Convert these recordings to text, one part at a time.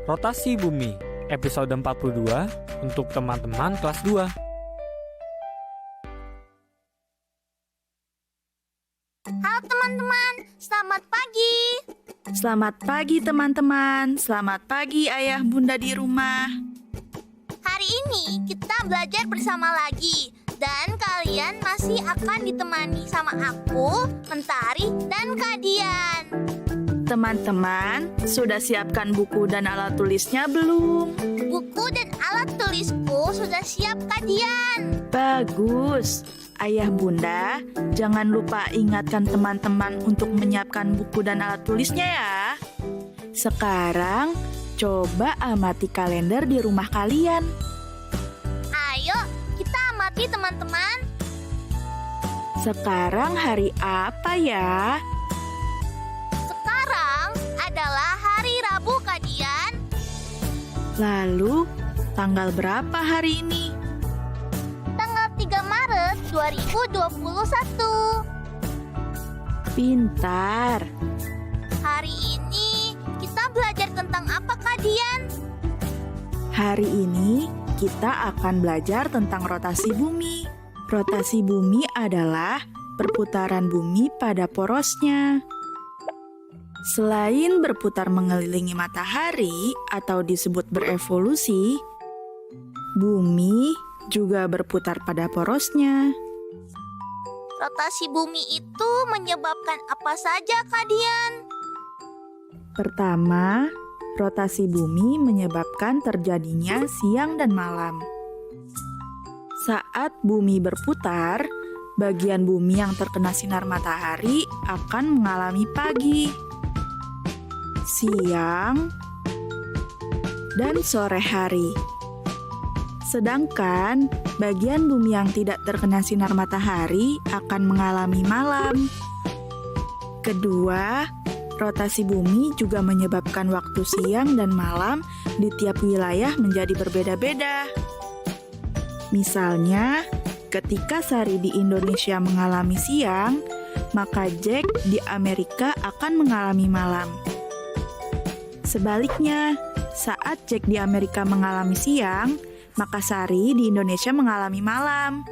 Rotasi Bumi, episode 42 untuk teman-teman kelas 2. Halo teman-teman, selamat pagi. Selamat pagi teman-teman, selamat pagi ayah bunda di rumah. Hari ini kita belajar bersama lagi. Dan kalian masih akan ditemani sama aku, Mentari, dan Kak Dian. Teman-teman, sudah siapkan buku dan alat tulisnya belum? Buku dan alat tulisku sudah siap, Kak Dian. Bagus. Ayah bunda, jangan lupa ingatkan teman-teman untuk menyiapkan buku dan alat tulisnya ya. Sekarang, coba amati kalender di rumah kalian. Ayo, kita amati teman-teman. Sekarang hari apa ya? Sekarang adalah hari Rabu, Kak Dian. Lalu, tanggal berapa hari ini? Tanggal 3 Maret 2021. Pintar. Hari ini kita belajar tentang apa, Kak Dian? Hari ini kita akan belajar tentang rotasi bumi. Rotasi bumi adalah perputaran bumi pada porosnya. Selain berputar mengelilingi matahari atau disebut berevolusi, bumi juga berputar pada porosnya. Rotasi bumi itu menyebabkan apa saja, Kak Dian? Pertama, rotasi bumi menyebabkan terjadinya siang dan malam. Saat bumi berputar, bagian bumi yang terkena sinar matahari akan mengalami pagi, siang, dan sore hari. Sedangkan bagian bumi yang tidak terkena sinar matahari akan mengalami malam. Kedua, rotasi bumi juga menyebabkan waktu siang dan malam di tiap wilayah menjadi berbeda-beda. Misalnya, ketika Sari di Indonesia mengalami siang, maka Jack di Amerika akan mengalami malam. Sebaliknya, saat Jack di Amerika mengalami siang, maka Sari di Indonesia mengalami malam.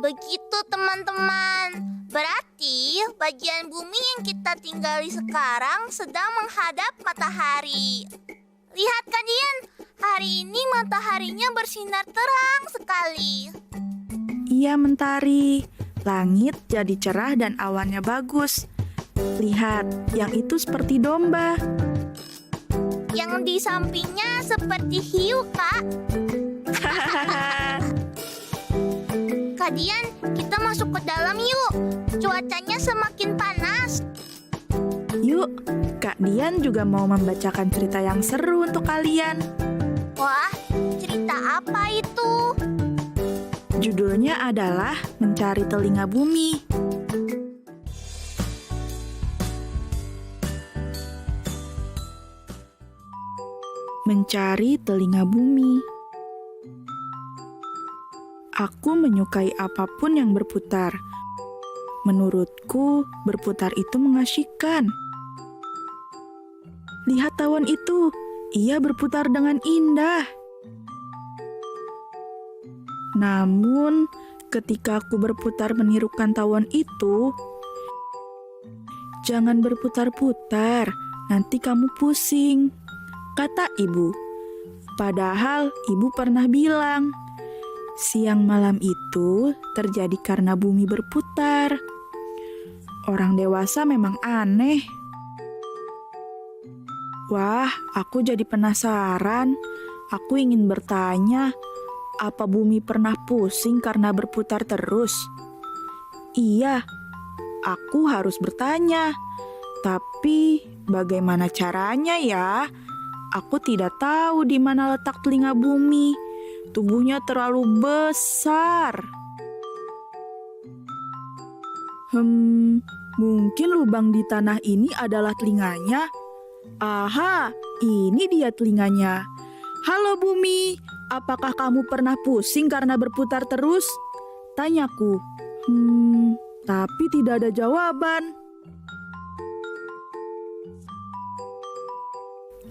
Begitu teman-teman. Berarti bagian bumi yang kita tinggali sekarang sedang menghadap matahari. Lihat Kak Dian, hari ini mataharinya bersinar terang sekali. Iya Mentari, langit jadi cerah dan awannya bagus. Lihat, yang itu seperti domba. Yang di sampingnya seperti hiu, Kak. Kak Dian, kita masuk ke dalam yuk. Cuacanya semakin panas. Yuk, Kak Dian juga mau membacakan cerita yang seru untuk kalian. Wah, cerita apa itu? Judulnya adalah Mencari Telinga Bumi. Mencari telinga bumi. Aku menyukai apapun yang berputar. Menurutku, berputar itu mengasyikkan. Lihat tawon itu, ia berputar dengan indah. Namun, ketika aku berputar menirukan tawon itu, jangan berputar-putar, nanti kamu pusing, kata ibu. Padahal ibu pernah bilang, siang malam itu terjadi karena bumi berputar. Orang dewasa memang aneh. Wah, aku jadi penasaran. Aku ingin bertanya, apa bumi pernah pusing karena berputar terus? Iya, aku harus bertanya. Tapi bagaimana caranya ya? Aku tidak tahu di mana letak telinga Bumi. Tubuhnya terlalu besar. Mungkin lubang di tanah ini adalah telinganya. Aha, ini dia telinganya. Halo Bumi, apakah kamu pernah pusing karena berputar terus? Tanyaku. Tapi tidak ada jawaban.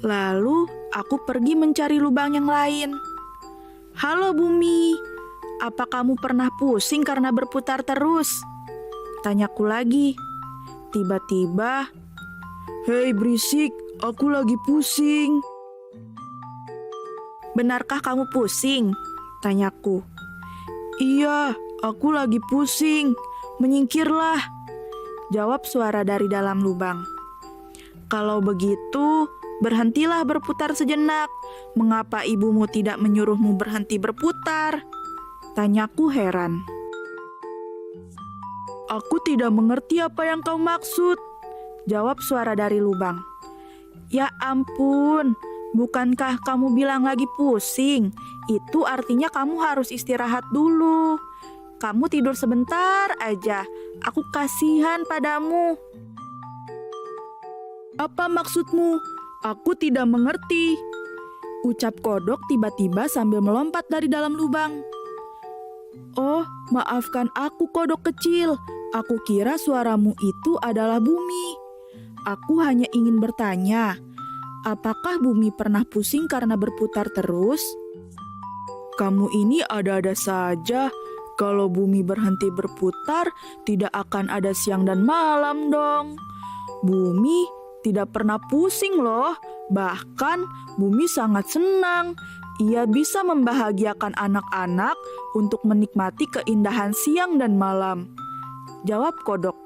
Lalu aku pergi mencari lubang yang lain. Halo Bumi, apa kamu pernah pusing karena berputar terus? Tanyaku lagi. Tiba-tiba, hei berisik, aku lagi pusing. Benarkah kamu pusing? Tanyaku. Iya, aku lagi pusing. Menyingkirlah, jawab suara dari dalam lubang. Kalau begitu, berhentilah berputar sejenak. Mengapa ibumu tidak menyuruhmu berhenti berputar? Tanyaku heran. Aku tidak mengerti apa yang kau maksud, jawab suara dari lubang. Ya ampun, bukankah kamu bilang lagi pusing? Itu artinya kamu harus istirahat dulu. Kamu tidur sebentar aja, aku kasihan padamu. Apa maksudmu? Aku tidak mengerti, ucap kodok tiba-tiba sambil melompat dari dalam lubang. Oh, maafkan aku kodok kecil. Aku kira suaramu itu adalah Bumi. Aku hanya ingin bertanya, apakah Bumi pernah pusing karena berputar terus? Kamu ini ada-ada saja. Kalau Bumi berhenti berputar, tidak akan ada siang dan malam dong. Bumi tidak pernah pusing loh. Bahkan Bumi sangat senang. Ia bisa membahagiakan anak-anak untuk menikmati keindahan siang dan malam. Jawab kodok.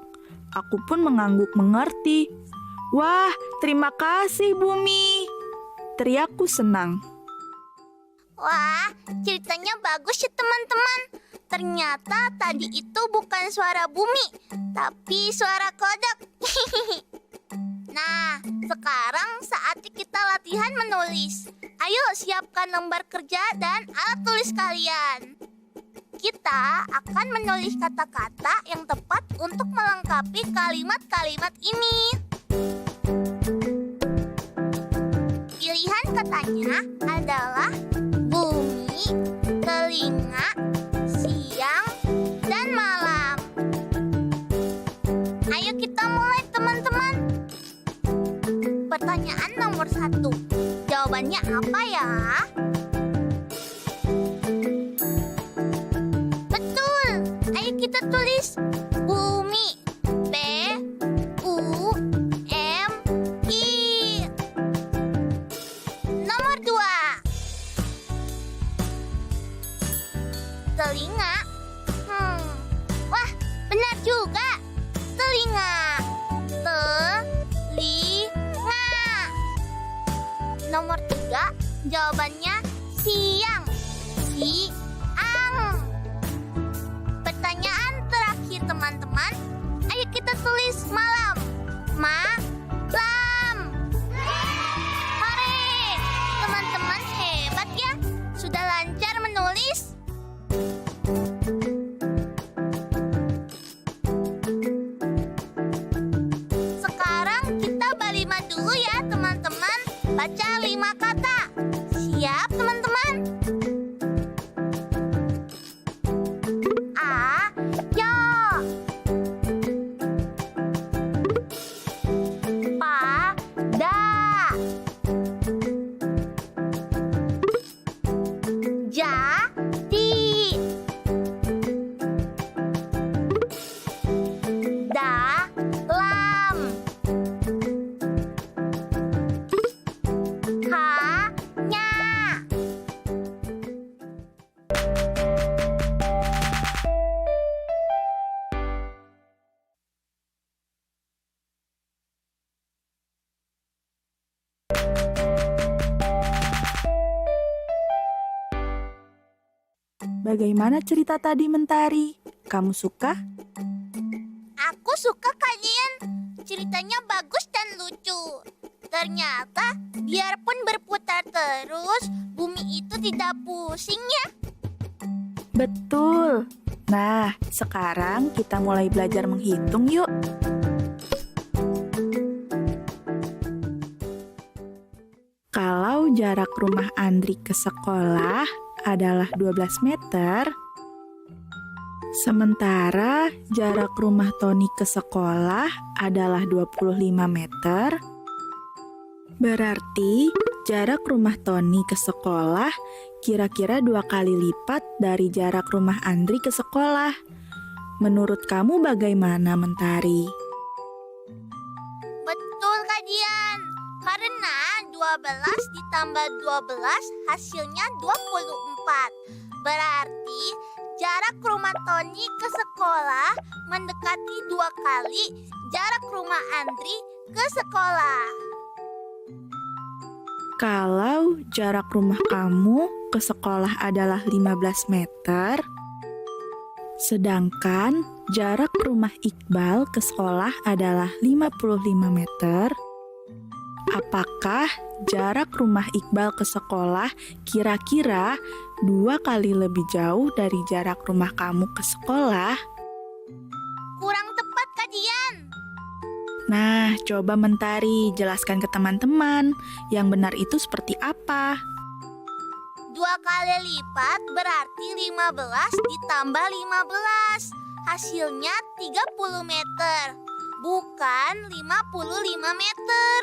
Aku pun mengangguk mengerti. Wah, terima kasih Bumi, teriakku senang. Wah, ceritanya bagus ya teman-teman. Ternyata tadi itu bukan suara Bumi, tapi suara kodok. Nah, sekarang saatnya kita latihan menulis. Ayo siapkan lembar kerja dan alat tulis kalian. Kita akan menulis kata-kata yang tepat untuk melengkapi kalimat-kalimat ini. Pilihan katanya adalah bumi, telinga, siang, dan malam. Ayo kita mulai teman-teman. Pertanyaan nomor 1. Jawabannya apa ya? Betul. Ayo kita tulis bumi. B-U-M-I. Nomor 2. Telinga. Wah, benar juga. Telinga. Nomor 3, jawabannya siang. Siang. Pertanyaan terakhir teman-teman. Ayo kita tulis malam. Malam. Hore, teman-teman hebat ya. Sudah lancar menulis. Sekarang kita balima dulu ya teman-teman. Baca 5 kata. Siap teman-teman? Ayo. Pada. Jadi. Dalam. Bagaimana cerita tadi, Mentari? Kamu suka? Aku suka kalian. Ceritanya bagus dan lucu. Ternyata biarpun berputar belajar terus, bumi itu tidak pusing ya. Betul. Nah, sekarang kita mulai belajar menghitung yuk. Kalau jarak rumah Andri ke sekolah adalah 12 meter, sementara jarak rumah Tony ke sekolah adalah 25 meter, berarti jarak rumah Tony ke sekolah kira-kira 2 kali lipat dari jarak rumah Andri ke sekolah. Menurut kamu bagaimana, Mentari? Betul, Kak Dian. Karena 12 ditambah 12 hasilnya 24. Berarti jarak rumah Tony ke sekolah mendekati 2 kali jarak rumah Andri ke sekolah. Kalau jarak rumah kamu ke sekolah adalah 15 meter, sedangkan jarak rumah Iqbal ke sekolah adalah 55 meter, apakah jarak rumah Iqbal ke sekolah kira-kira 2 kali lebih jauh dari jarak rumah kamu ke sekolah? Kurang tepat, Kak Dian. Nah, coba Mentari jelaskan ke teman-teman, yang benar itu seperti apa? 2 kali lipat berarti 15 ditambah 15. Hasilnya 30 meter, bukan 55 meter.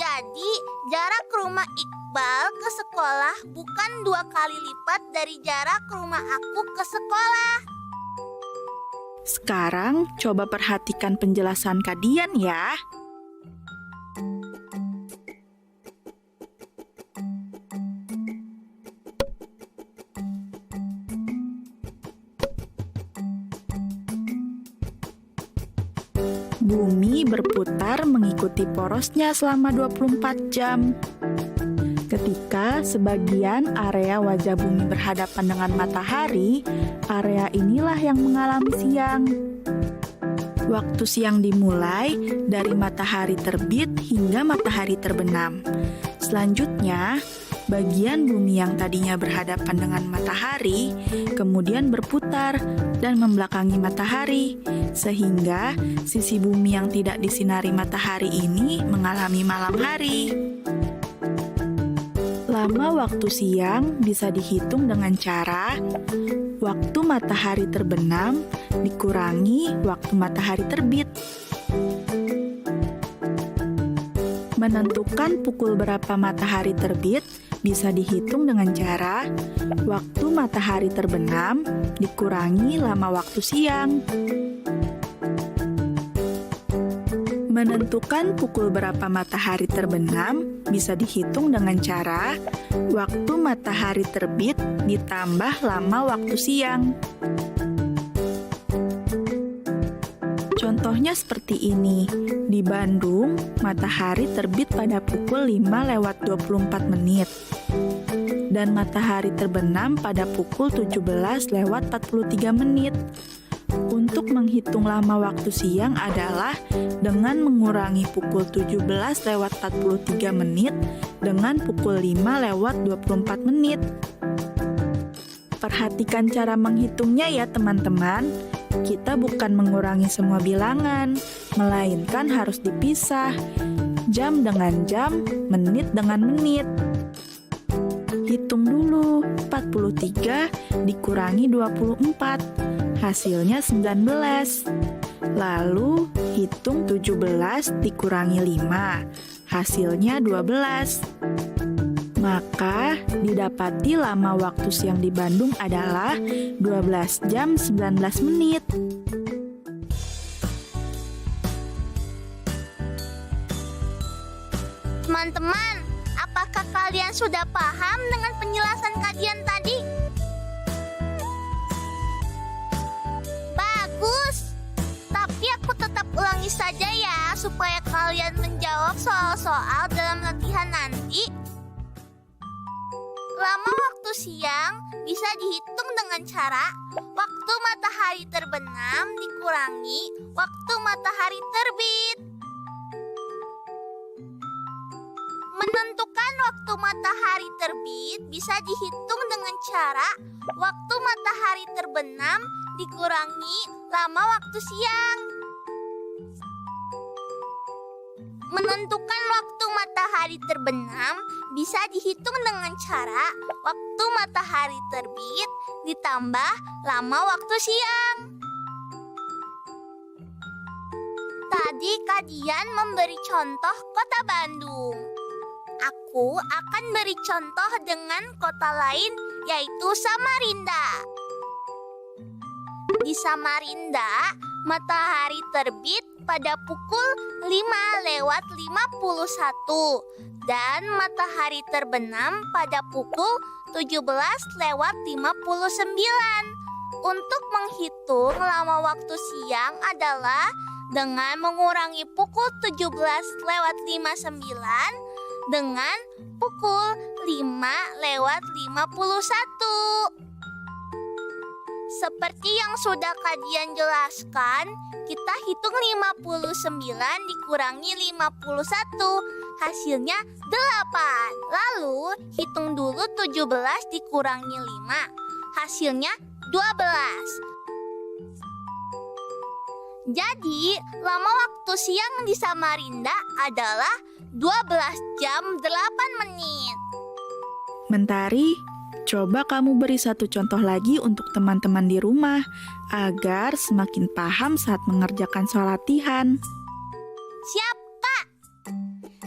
Jadi, jarak rumah Iqbal ke sekolah bukan 2 kali lipat dari jarak rumah aku ke sekolah. Sekarang coba perhatikan penjelasan Kak Dian ya. Bumi berputar mengikuti porosnya selama 24 jam. Ketika sebagian area wajah bumi berhadapan dengan matahari, area inilah yang mengalami siang. Waktu siang dimulai dari matahari terbit hingga matahari terbenam. Selanjutnya, bagian bumi yang tadinya berhadapan dengan matahari kemudian berputar dan membelakangi matahari, sehingga sisi bumi yang tidak disinari matahari ini mengalami malam hari. Lama waktu siang bisa dihitung dengan cara waktu matahari terbenam dikurangi waktu matahari terbit. Menentukan pukul berapa matahari terbit bisa dihitung dengan cara waktu matahari terbenam dikurangi lama waktu siang. Menentukan pukul berapa matahari terbenam bisa dihitung dengan cara waktu matahari terbit ditambah lama waktu siang. Contohnya seperti ini. Di Bandung, matahari terbit pada pukul 5:24 menit. Dan matahari terbenam pada pukul 17:43 menit. Untuk menghitung lama waktu siang adalah dengan mengurangi pukul 17:43 menit dengan pukul 5:24 menit. Perhatikan cara menghitungnya ya teman-teman. Kita bukan mengurangi semua bilangan, melainkan harus dipisah. Jam dengan jam, menit dengan menit. Hitung dulu, 43 dikurangi 24. Hasilnya 19. Lalu hitung 17 dikurangi 5. Hasilnya 12. Maka didapati lama waktu siang di Bandung adalah 12 jam 19 menit. Teman-teman, apakah kalian sudah paham dengan penjelasan kajian tadi? Bagus. Tapi aku tetap ulangi saja ya, supaya kalian menjawab soal-soal dalam latihan nanti. Lama waktu siang bisa dihitung dengan cara waktu matahari terbenam dikurangi waktu matahari terbit. Menentukan waktu matahari terbit bisa dihitung dengan cara waktu matahari terbenam dikurangi lama waktu siang. Menentukan waktu matahari terbenam bisa dihitung dengan cara waktu matahari terbit ditambah lama waktu siang. Tadi Kak Dian memberi contoh kota Bandung. Aku akan beri contoh dengan kota lain, yaitu Samarinda. Di Samarinda, matahari terbit pada pukul 5:51 dan matahari terbenam pada pukul 17:59. Untuk menghitung lama waktu siang adalah dengan mengurangi pukul 17:59 dengan pukul 5:51. Seperti yang sudah Kak Dian jelaskan, kita hitung 59 dikurangi 51, hasilnya 8. Lalu hitung dulu 17 dikurangi 5, hasilnya 12. Jadi, lama waktu siang di Samarinda adalah 12 jam 8 menit. Mentari, coba kamu beri satu contoh lagi untuk teman-teman di rumah agar semakin paham saat mengerjakan soal latihan. Siap, Kak.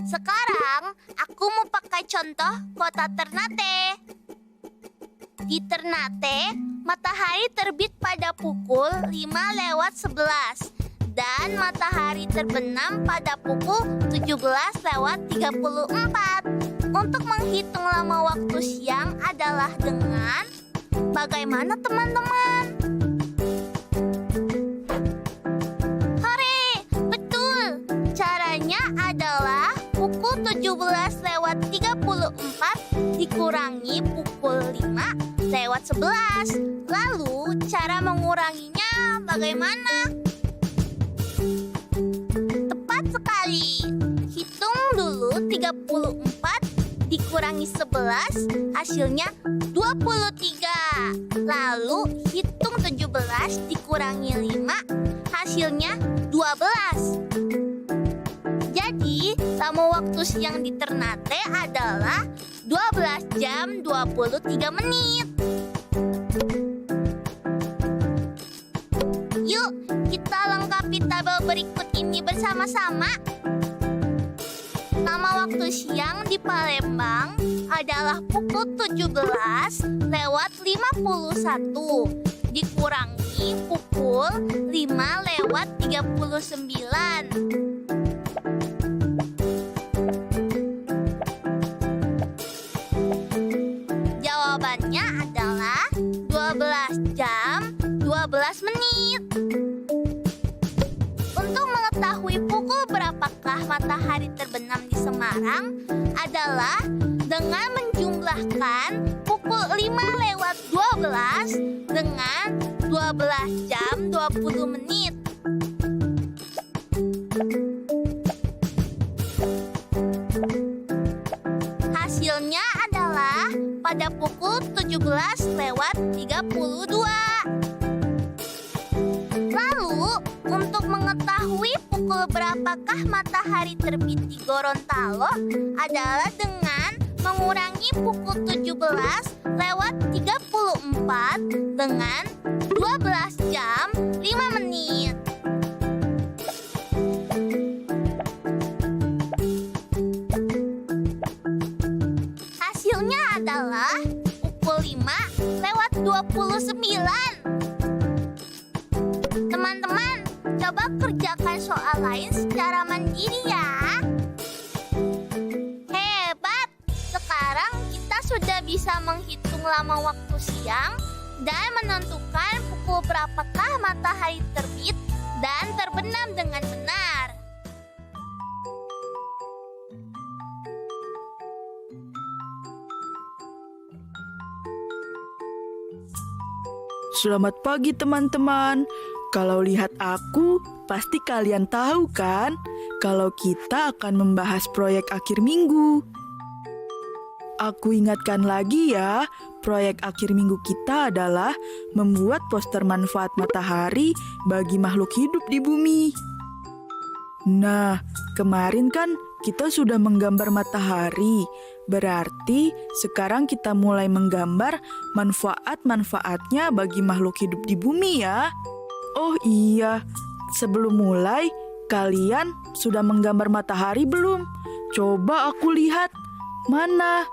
Sekarang aku mau pakai contoh kota Ternate. Di Ternate, matahari terbit pada pukul 5:11 dan matahari terbenam pada pukul 17:34. Untuk menghitung lama waktu siang adalah dengan bagaimana teman-teman? Hore, betul. Caranya adalah pukul 17:34 dikurangi pukul 5:11. Lalu cara menguranginya bagaimana? Tepat sekali. Hitung dulu 34 dikurangi 11, hasilnya 23. Lalu hitung 17 dikurangi 5, hasilnya 12. Jadi, lama waktu siang di Ternate adalah 12 jam 23 menit. Yuk, kita lengkapi tabel berikut ini bersama-sama. Lama waktu siang di Palembang adalah pukul 17:51 dikurangi pukul 5:39. Jawabannya adalah 12 jam 12 menit. Untuk mengetahui pukul berapakah matahari terbenam di Semarang adalah dengan menjumlahkan pukul 5:12 dengan 12 jam 20 menit. Hasilnya adalah pada pukul 17:32. Lalu, untuk mengetahui pukul berapakah matahari terbit di Gorontalo adalah dengan mengurangi pukul 17:34 dengan 12 jam 5 menit. Hasilnya adalah pukul 5:29. Teman-teman, coba kerjakan soal lain secara mandiri ya. Hebat! Sekarang kita sudah bisa menghitung lama waktu siang dan menentukan pukul berapakah matahari terbit dan terbenam dengan benar. Selamat pagi teman-teman. Kalau lihat aku, pasti kalian tahu kan? Kalau kita akan membahas proyek akhir minggu. Aku ingatkan lagi ya, proyek akhir minggu kita adalah membuat poster manfaat matahari bagi makhluk hidup di bumi. Nah, kemarin kan kita sudah menggambar matahari. Berarti sekarang kita mulai menggambar manfaat-manfaatnya bagi makhluk hidup di bumi ya. Oh iya, sebelum mulai, kalian sudah menggambar matahari belum? Coba aku lihat. Mana?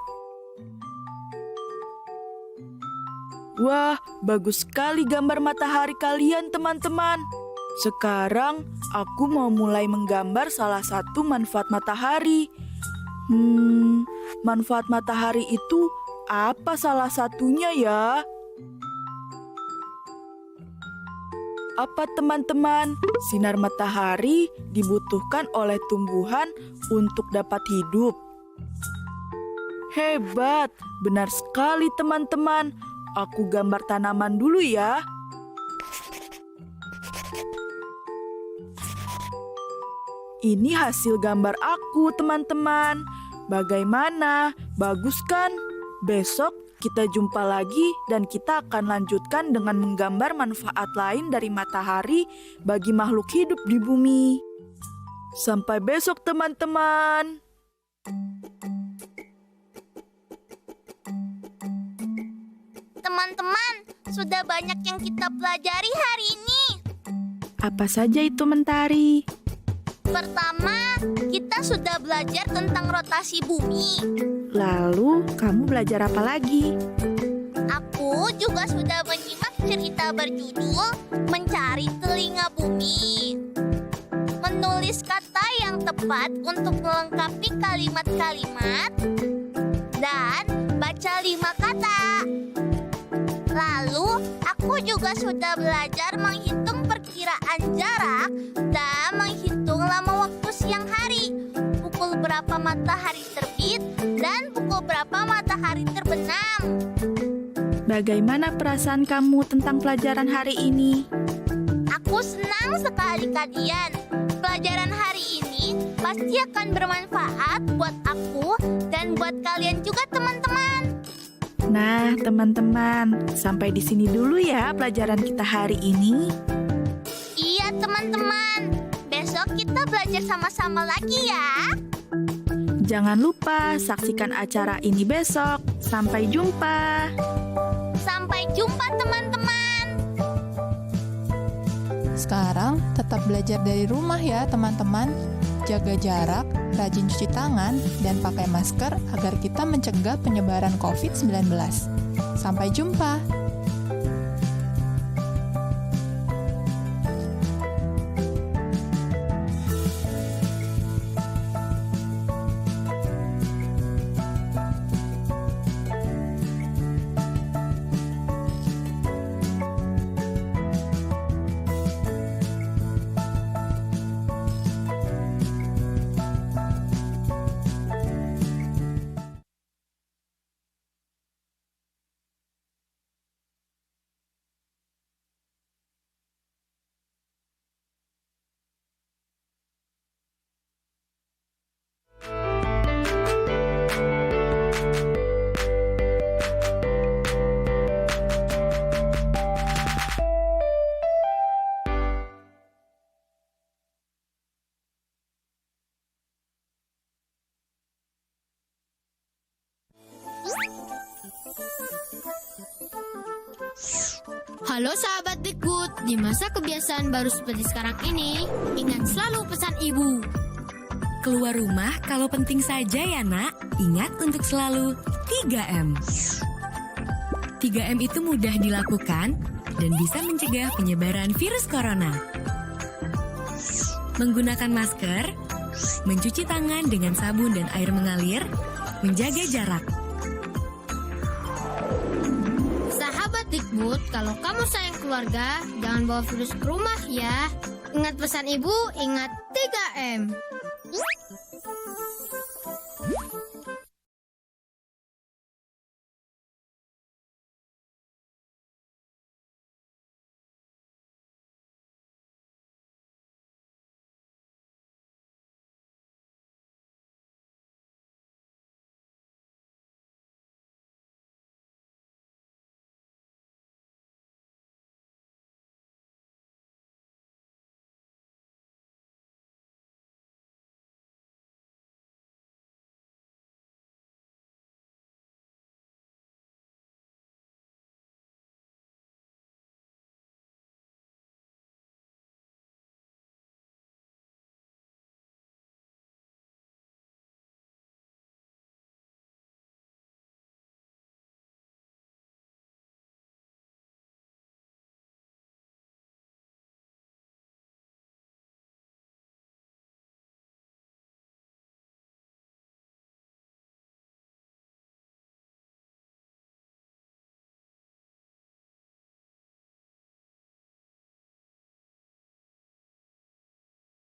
Wah, bagus sekali gambar matahari kalian, teman-teman. Sekarang aku mau mulai menggambar salah satu manfaat matahari. Manfaat matahari itu apa salah satunya ya? Apa teman-teman? Sinar matahari dibutuhkan oleh tumbuhan untuk dapat hidup. Hebat, benar sekali teman-teman. Aku gambar tanaman dulu ya. Ini hasil gambar aku, teman-teman. Bagaimana? Bagus kan? Besok kita jumpa lagi dan kita akan lanjutkan dengan menggambar manfaat lain dari matahari bagi makhluk hidup di bumi. Sampai besok, teman-teman. Teman-teman, sudah banyak yang kita pelajari hari ini. Apa saja itu, Mentari? Pertama, kita sudah belajar tentang rotasi bumi. Lalu, kamu belajar apa lagi? Aku juga sudah menyimak cerita berjudul Mencari Telinga Bumi. Menulis kata yang tepat untuk melengkapi kalimat-kalimat dan baca 5 kata. Lalu, aku juga sudah belajar menghitung perkiraan jarak dan menghitung lama waktu siang hari, pukul berapa matahari terbit dan pukul berapa matahari terbenam. Bagaimana perasaan kamu tentang pelajaran hari ini? Aku senang sekali kalian. Pelajaran hari ini pasti akan bermanfaat buat aku dan buat kalian juga teman-teman. Nah, teman-teman, sampai di sini dulu ya pelajaran kita hari ini. Iya teman-teman, besok kita belajar sama-sama lagi ya. Jangan lupa saksikan acara ini besok. Sampai jumpa. Sampai jumpa teman-teman. Sekarang tetap belajar dari rumah ya teman-teman. Jaga jarak, rajin cuci tangan, dan pakai masker agar kita mencegah penyebaran COVID-19. Sampai jumpa! Halo sahabat Dikbud, di masa kebiasaan baru seperti sekarang ini, ingat selalu pesan ibu. Keluar rumah kalau penting saja ya nak, ingat untuk selalu 3M. 3M itu mudah dilakukan dan bisa mencegah penyebaran virus corona. Menggunakan masker, mencuci tangan dengan sabun dan air mengalir, menjaga jarak. Sahabat Dikbud, kalau kamu sayang keluarga, jangan bawa virus ke rumah ya. Ingat pesan ibu, ingat 3M.